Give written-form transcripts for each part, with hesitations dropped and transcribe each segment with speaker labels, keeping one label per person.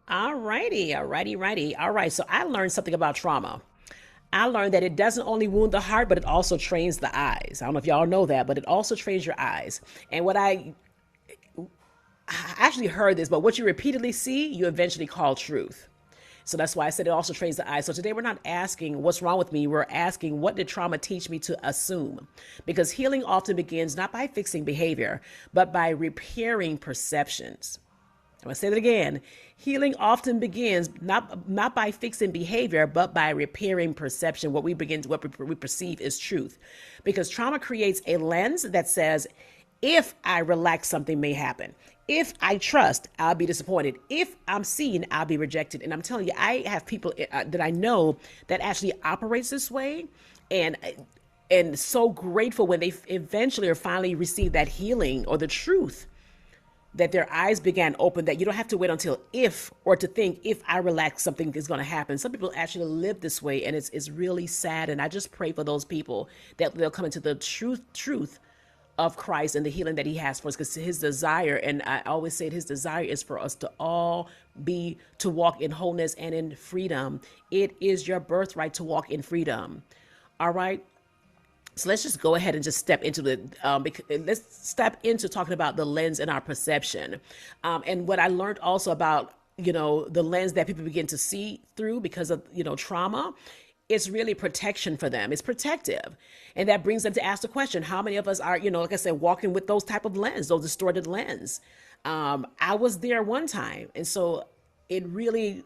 Speaker 1: Righty. All right, so I learned something about trauma. I learned that it doesn't only wound the heart, but it also trains the eyes. I don't know if y'all know that, but it also trains your eyes. And what I actually heard this, but what you repeatedly see, you eventually call truth. So that's why I said it also trains the eye. So today we're not asking what's wrong with me. We're asking what did trauma teach me to assume? Because healing often begins not by fixing behavior, but by repairing perceptions. I'm going to say that again. Healing often begins not by fixing behavior, but by repairing perception. What we perceive is truth. Because trauma creates a lens that says, if I relax, something may happen. If I trust, I'll be disappointed. If I'm seen, I'll be rejected. And I'm telling you, I have people that I know that actually operates this way, and so grateful when they eventually or finally receive that healing or the truth, that their eyes began open, that you don't have to wait until if, or to think if I relax, something is going to happen. Some people actually live this way, and it's really sad. And I just pray for those people that they'll come into the truth of Christ and the healing that he has for us, because his desire, and I always say his desire is for us to all to walk in wholeness and in freedom. It is your birthright to walk in freedom. All right. So let's just go ahead and just step into let's step into talking about the lens in our perception. And what I learned also about, the lens that people begin to see through because of, trauma, it's really protection for them. It's protective. And that brings them to ask the question, how many of us are, like I said, walking with those type of lens, those distorted lens? I was there one time. And so it really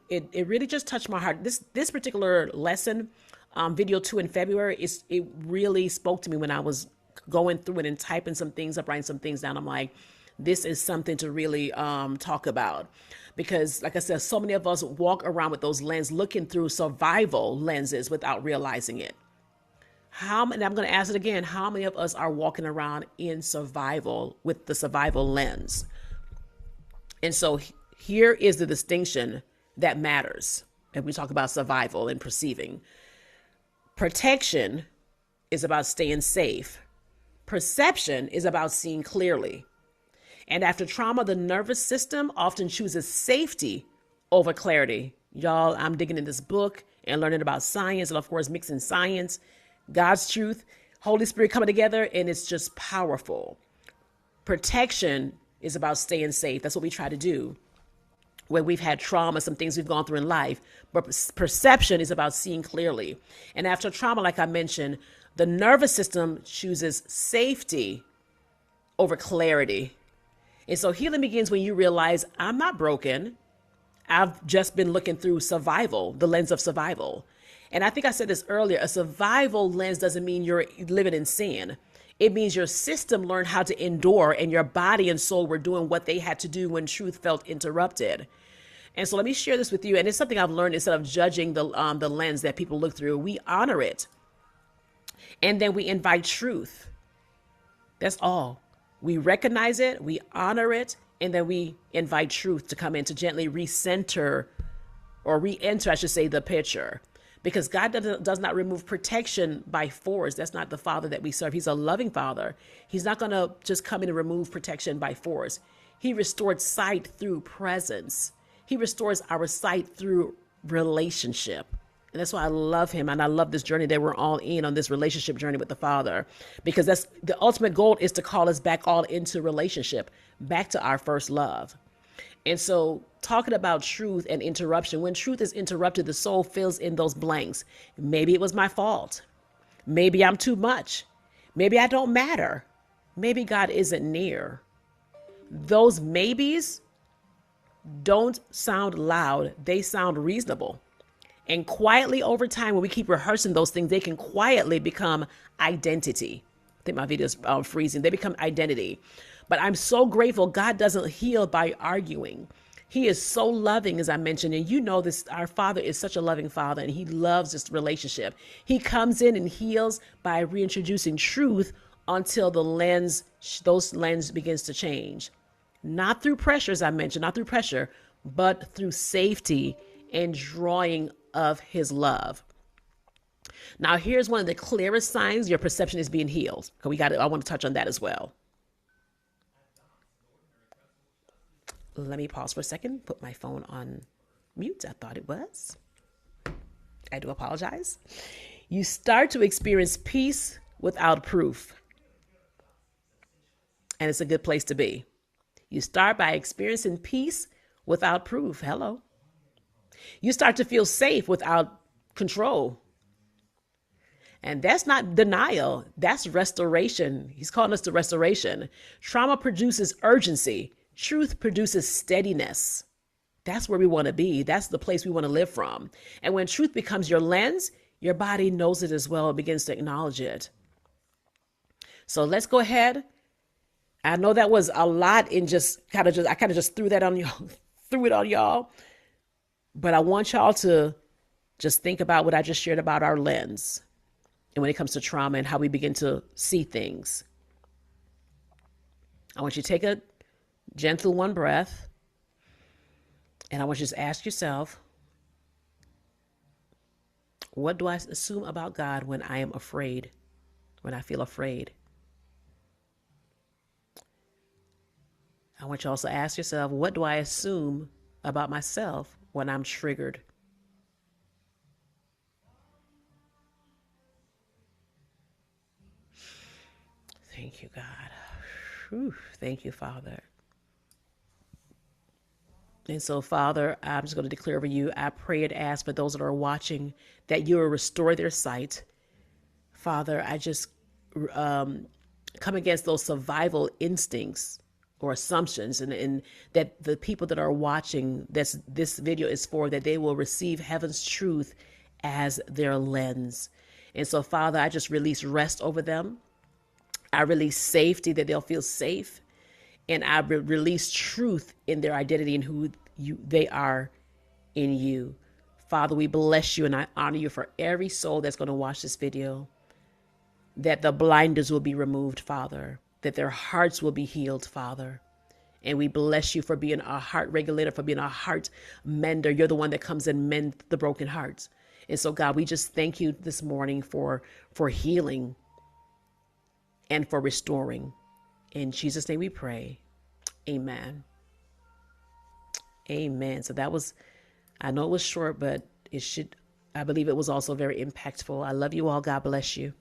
Speaker 1: just touched my heart. This particular lesson, video 2 in February, it really spoke to me when I was going through it and typing some things up, writing some things down. I'm like, this is something to really talk about. Because like I said, so many of us walk around with those lenses, looking through survival lenses without realizing it. And I'm going to ask it again, how many of us are walking around in survival with the survival lens? And so here is the distinction that matters. And we talk about survival and perceiving. Protection is about staying safe. Perception is about seeing clearly. And after trauma, the nervous system often chooses safety over clarity. Y'all, I'm digging in this book and learning about science, and of course, mixing science, God's truth, Holy Spirit coming together, and it's just powerful. Protection is about staying safe. That's what we try to do when we've had trauma, some things we've gone through in life. But perception is about seeing clearly. And after trauma, like I mentioned, the nervous system chooses safety over clarity. And so healing begins when you realize I'm not broken. I've just been looking through survival, the lens of survival. And I think I said this earlier, a survival lens doesn't mean you're living in sin. It means your system learned how to endure, and your body and soul were doing what they had to do when truth felt interrupted. And so let me share this with you. And it's something I've learned. Instead of judging the lens that people look through, we honor it. And then we invite truth. That's all. We recognize it, we honor it, and then we invite truth to come in to gently recenter or re-enter, I should say, the picture. Because God does not remove protection by force. That's not the Father that we serve. He's a loving Father. He's not going to just come in and remove protection by force. He restored sight through presence. He restores our sight through relationship. And that's why I love him. And I love this journey that we're all in on, this relationship journey with the Father, because that's the ultimate goal, is to call us back all into relationship, back to our first love. And so talking about truth and interruption, when truth is interrupted, the soul fills in those blanks. Maybe it was my fault. Maybe I'm too much. Maybe I don't matter. Maybe God isn't near. Those maybes don't sound loud. They sound reasonable. And quietly over time, when we keep rehearsing those things, they can quietly become identity. I think my video is freezing. They become identity. But I'm so grateful God doesn't heal by arguing. He is so loving, as I mentioned. And you know this, our Father is such a loving Father, and he loves this relationship. He comes in and heals by reintroducing truth until those lens begins to change. Not through pressure, as I mentioned, not through pressure, but through safety and drawing of his love. Now, here's one of the clearest signs your perception is being healed. I want to touch on that as well. Let me pause for a second, put my phone on mute. I thought it was. I do apologize. You start to experience peace without proof. And it's a good place to be. You start by experiencing peace without proof. Hello. You start to feel safe without control. And that's not denial. That's restoration. He's calling us to restoration. Trauma produces urgency. Truth produces steadiness. That's where we want to be. That's the place we want to live from. And when truth becomes your lens, your body knows it as well. It begins to acknowledge it. So let's go ahead. I know that was a lot in I kind of just threw that on y'all, threw it on y'all. But I want y'all to just think about what I just shared about our lens. And when it comes to trauma and how we begin to see things. I want you to take a gentle one breath. And I want you to ask yourself, what do I assume about God when I am afraid, when I feel afraid? I want you to also ask yourself, what do I assume about myself when I'm triggered? Thank you, God. Whew. Thank you, Father. And so, Father, I'm just going to declare over you, I pray and ask for those that are watching that you will restore their sight. Father, I just come against those survival instincts or assumptions, and that the people that are watching this video is for, that they will receive heaven's truth as their lens. And so, Father, I just release rest over them. I release safety, that they'll feel safe. And I release truth in their identity and who they are in you. Father, we bless you and I honor you for every soul that's going to watch this video. That the blinders will be removed, Father. That their hearts will be healed, Father. And we bless you for being a heart regulator, for being a heart mender. You're the one that comes and mends the broken hearts. And so, God, we just thank you this morning for healing and for restoring. In Jesus' name we pray. Amen. Amen. So that was, I know it was short, but I believe it was also very impactful. I love you all. God bless you.